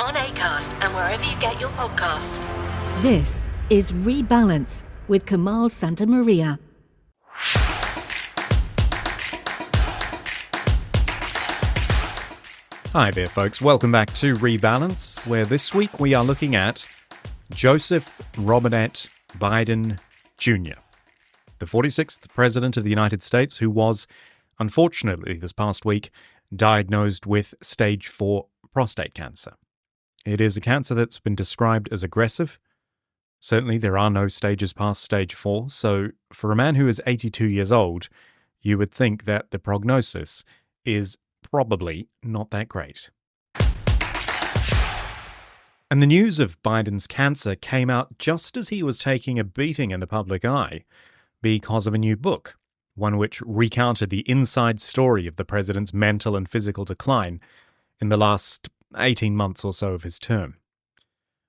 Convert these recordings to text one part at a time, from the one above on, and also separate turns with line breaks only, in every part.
on Acast and wherever you get your podcasts.
This is Rebalance with Kamal Santamaria.
Hi there, folks. Welcome back to Rebalance, where this week we are looking at Joseph Robinette Biden Jr., the 46th President of the United States, who was, unfortunately, this past week, diagnosed with stage 4 prostate cancer. It is a cancer that's been described as aggressive. Certainly, there are no stages past stage 4, so for a man who is 82 years old, you would think that the prognosis is probably not that great. And the news of Biden's cancer came out just as he was taking a beating in the public eye because of a new book, one which recounted the inside story of the president's mental and physical decline in the last 18 months or so of his term.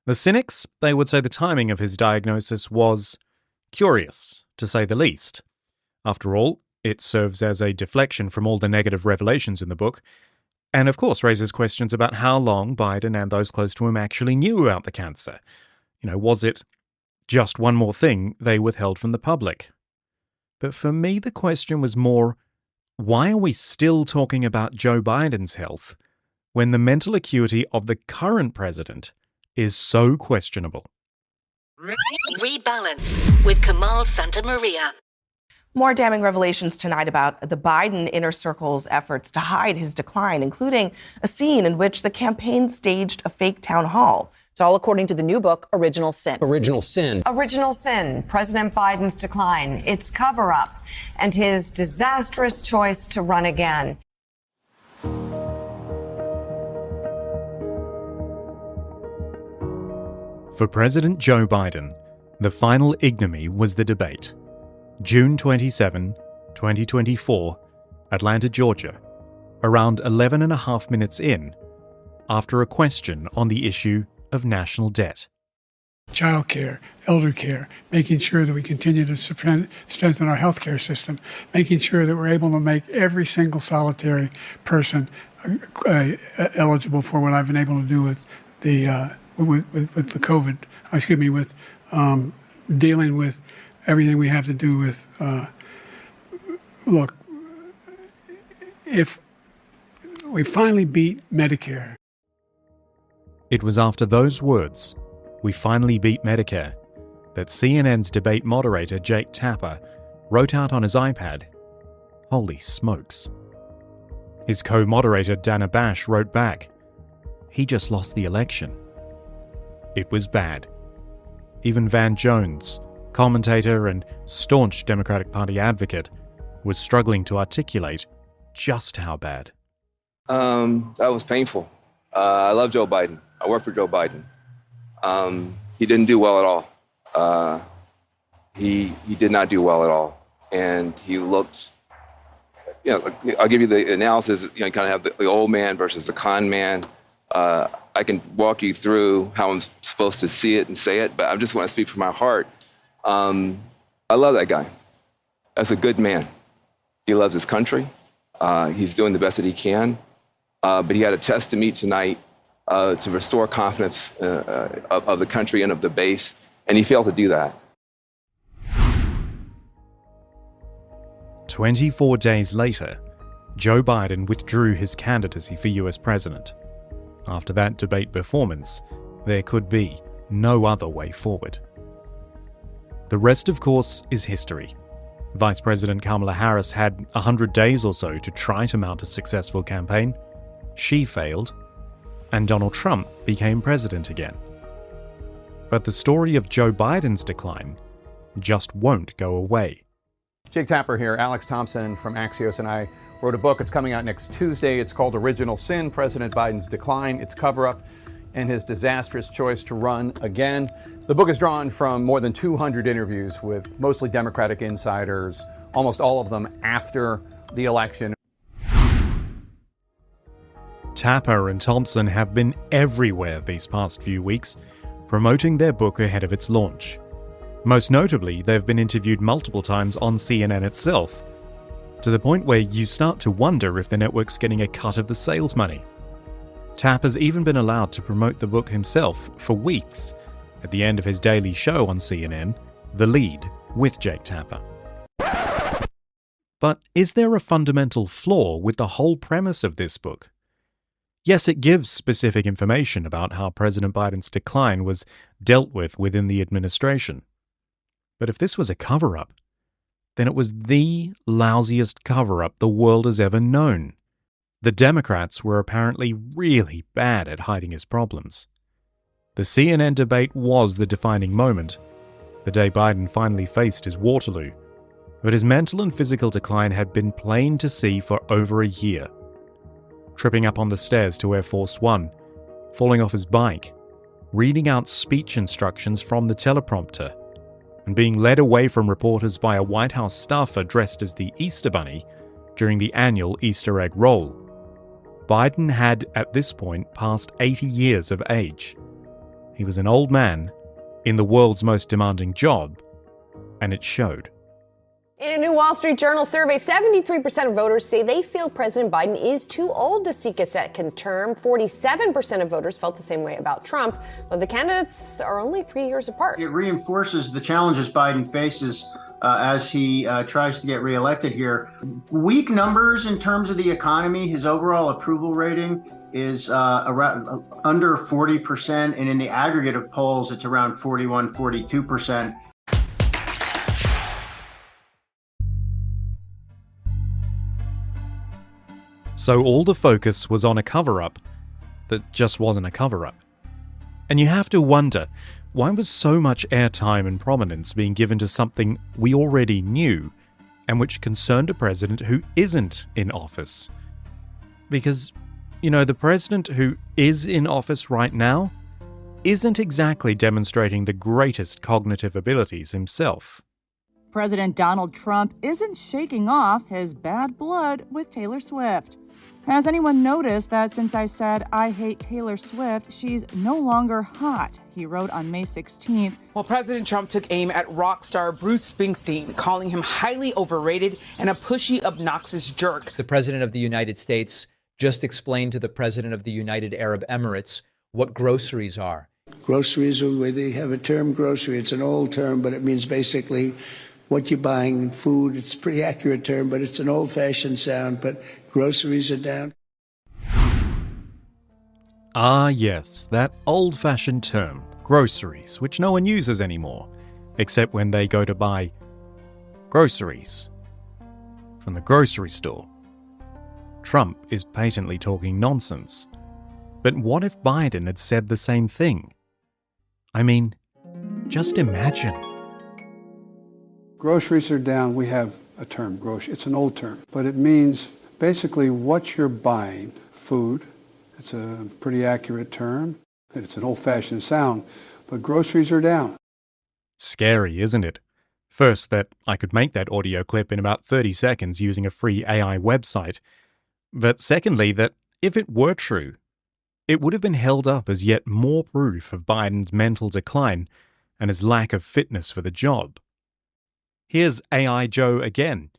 The cynics, they would say the timing of his diagnosis was curious, to say the least. After all, it serves as a deflection from all the negative revelations in the book, and of course raises questions about how long Biden and those close to him actually knew about the cancer. Was it just one more thing they withheld from the public? But for me, the question was more, why are we still talking about Joe Biden's health when the mental acuity of the current president is so questionable?
Rebalance with Kamal Santamaria.
More damning revelations tonight about the Biden inner circle's efforts to hide his decline, including a scene in which the campaign staged a fake town hall.
It's all according to the new book, Original Sin.
Original Sin.
Original Sin, President Biden's decline, its cover-up, and his disastrous choice to run again.
For President Joe Biden, the final ignominy was the debate. June 27, 2024, Atlanta, Georgia, around 11 and a half minutes in, after a question on the issue of national debt.
Child care, elder care, making sure that we continue to strengthen our healthcare system, making sure that we're able to make every single solitary person eligible for what I've been able to do with the COVID. With dealing with everything we have to do with. Look, if we finally beat Medicare.
It was after those words, "We finally beat Medicare," that CNN's debate moderator Jake Tapper wrote out on his iPad, "Holy smokes." His co-moderator Dana Bash wrote back, "He just lost the election." It was bad. Even Van Jones, commentator and staunch Democratic Party advocate, was struggling to articulate just how bad.
That was painful. I love Joe Biden. I work for Joe Biden. He didn't do well at all. He did not do well at all. And he looked, I'll give you the analysis, you kind of have the old man versus the con man. I can walk you through how I'm supposed to see it and say it, but I just want to speak from my heart. I love that guy. That's a good man. He loves his country. He's doing the best that he can. But he had a test to meet tonight to restore confidence of the country and of the base, and he failed to do that.
24 days later, Joe Biden withdrew his candidacy for US president. After that debate performance, there could be no other way forward. The rest, of course, is history. Vice President Kamala Harris had 100 days or so to try to mount a successful campaign. She failed, and Donald Trump became president again. But the story of Joe Biden's decline just won't go away.
Jake Tapper here. Alex Thompson from Axios and I wrote a book. It's coming out next Tuesday. It's called Original Sin, President Biden's Decline, Its Cover-Up, and His Disastrous Choice to Run Again. The book is drawn from more than 200 interviews with mostly Democratic insiders, almost all of them after the election.
Tapper and Thompson have been everywhere these past few weeks, promoting their book ahead of its launch. Most notably, they've been interviewed multiple times on CNN itself, to the point where you start to wonder if the network's getting a cut of the sales money. Tapper's even been allowed to promote the book himself for weeks at the end of his daily show on CNN, The Lead, with Jake Tapper. But is there a fundamental flaw with the whole premise of this book? Yes, it gives specific information about how President Biden's decline was dealt with within the administration. But if this was a cover-up, then it was the lousiest cover-up the world has ever known. The Democrats were apparently really bad at hiding his problems. The CNN debate was the defining moment, the day Biden finally faced his Waterloo. But his mental and physical decline had been plain to see for over a year. Tripping up on the stairs to Air Force One, falling off his bike, reading out speech instructions from the teleprompter, and being led away from reporters by a White House staffer dressed as the Easter Bunny during the annual Easter egg roll. Biden had, at this point, passed 80 years of age. He was an old man in the world's most demanding job, and it showed.
In a new Wall Street Journal survey, 73% of voters say they feel President Biden is too old to seek a second term. 47% of voters felt the same way about Trump, though the candidates are only 3 years apart.
It reinforces the challenges Biden faces as he tries to get reelected here. Weak numbers in terms of the economy. His overall approval rating is around under 40%, and in the aggregate of polls, it's around 41, 42%.
So all the focus was on a cover-up that just wasn't a cover-up. And you have to wonder, why was so much airtime and prominence being given to something we already knew and which concerned a president who isn't in office? Because, the president who is in office right now isn't exactly demonstrating the greatest cognitive abilities himself.
President Donald Trump isn't shaking off his bad blood with Taylor Swift. Has anyone noticed that since I said I hate Taylor Swift, she's no longer hot? He wrote on May 16th.
Well, President Trump took aim at rock star Bruce Springsteen, calling him highly overrated and a pushy, obnoxious jerk.
The President of the United States just explained to the President of the United Arab Emirates what groceries are.
Groceries, they have a term, grocery. It's an old term, but it means basically what you're buying, food. It's a pretty accurate term, but it's an old-fashioned sound. But groceries are down.
Ah, yes, that old-fashioned term, groceries, which no one uses anymore, except when they go to buy groceries from the grocery store. Trump is patently talking nonsense. But what if Biden had said the same thing? I mean, just imagine.
Groceries are down. We have a term, grocery. It's an old term, but it means basically what you're buying, food. It's a pretty accurate term. It's an old-fashioned sound, but groceries are down.
Scary, isn't it? First, that I could make that audio clip in about 30 seconds using a free AI website. But secondly, that if it were true, it would have been held up as yet more proof of Biden's mental decline and his lack of fitness for the job. Here's AI Joe again,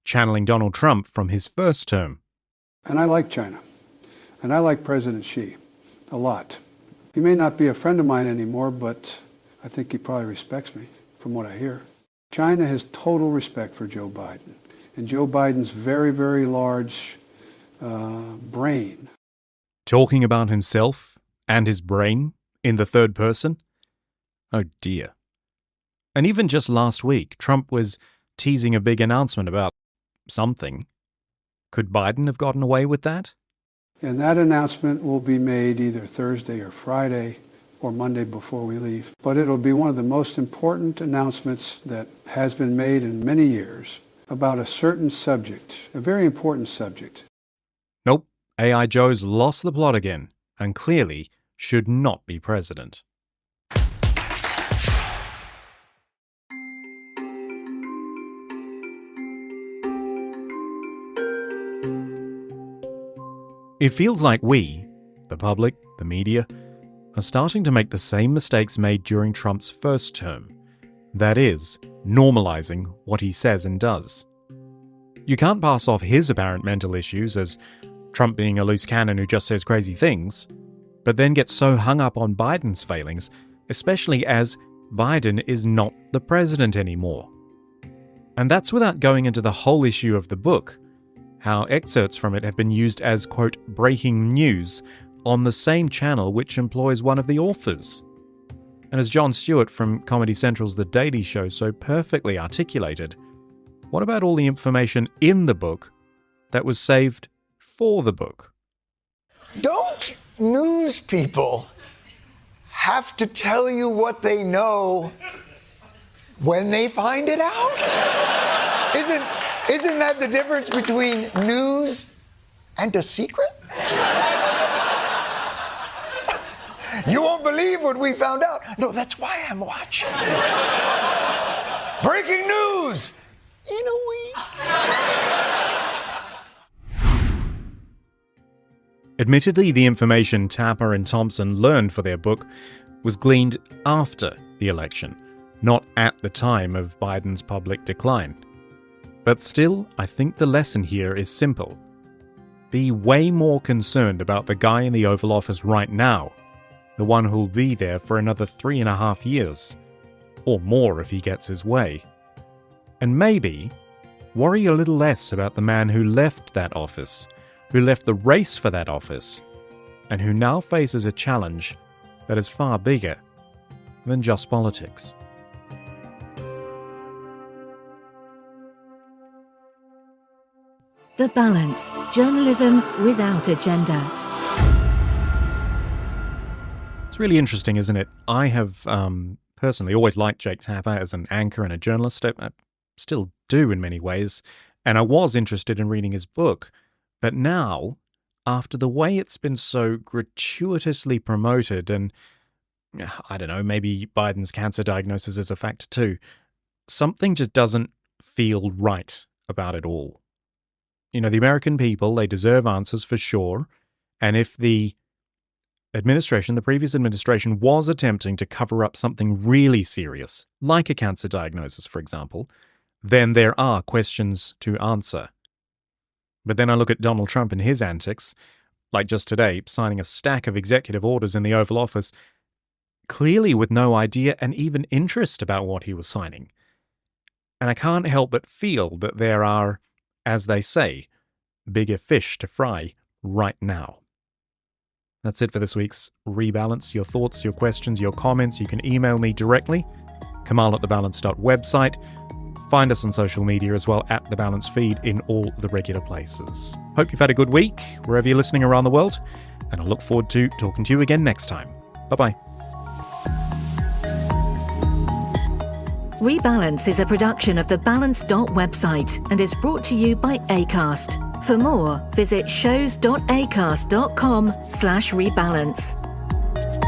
channeling Donald Trump from his first term.
And I like China. And I like President Xi a lot. He may not be a friend of mine anymore, but I think he probably respects me from what I hear. China has total respect for Joe Biden. And Joe Biden's very, very large brain.
Talking about himself and his brain in the third person? Oh dear. And even just last week, Trump was teasing a big announcement about something. Could Biden have gotten away with that?
And that announcement will be made either Thursday or Friday or Monday before we leave. But it'll be one of the most important announcements that has been made in many years about a certain subject, a very important subject.
Nope, AI Joe's lost the plot again, and clearly should not be president. It feels like we, the public, the media, are starting to make the same mistakes made during Trump's first term. That is, normalizing what he says and does. You can't pass off his apparent mental issues as, Trump being a loose cannon who just says crazy things, but then gets so hung up on Biden's failings, especially as Biden is not the president anymore. And that's without going into the whole issue of the book, how excerpts from it have been used as, quote, breaking news on the same channel which employs one of the authors. And as Jon Stewart from Comedy Central's The Daily Show so perfectly articulated, what about all the information in the book that was saved for the book?
Don't news people have to tell you what they know when they find it out? Isn't that the difference between news and a secret? You won't believe what we found out. No, that's why I'm watching. Breaking news in a week.
Admittedly, the information Tapper and Thompson learned for their book was gleaned after the election, not at the time of Biden's public decline. But still, I think the lesson here is simple. Be way more concerned about the guy in the Oval Office right now, the one who'll be there for another 3.5 years, or more if he gets his way. And maybe worry a little less about the man who left that office, who left the race for that office, and who now faces a challenge that is far bigger than just politics.
The Balance. Journalism without agenda.
It's really interesting, isn't it? I have personally always liked Jake Tapper as an anchor and a journalist. I still do in many ways. And I was interested in reading his book. But now, after the way it's been so gratuitously promoted, and I don't know, maybe Biden's cancer diagnosis is a factor too, something just doesn't feel right about it all. You know, the American people, they deserve answers for sure. And if the previous administration was attempting to cover up something really serious, like a cancer diagnosis, for example, then there are questions to answer. But then I look at Donald Trump and his antics, like just today, signing a stack of executive orders in the Oval Office, clearly with no idea and even interest about what he was signing. And I can't help but feel that there are, as they say, bigger fish to fry right now. That's it for this week's Rebalance. Your thoughts, your questions, your comments, you can email me directly, kamal@thebalance.website. Find us on social media as well, at The Balance Feed in all the regular places. Hope you've had a good week, wherever you're listening around the world, and I look forward to talking to you again next time. Bye-bye.
Rebalance is a production of the Balance.website and is brought to you by Acast. For more, visit shows.acast.com/rebalance.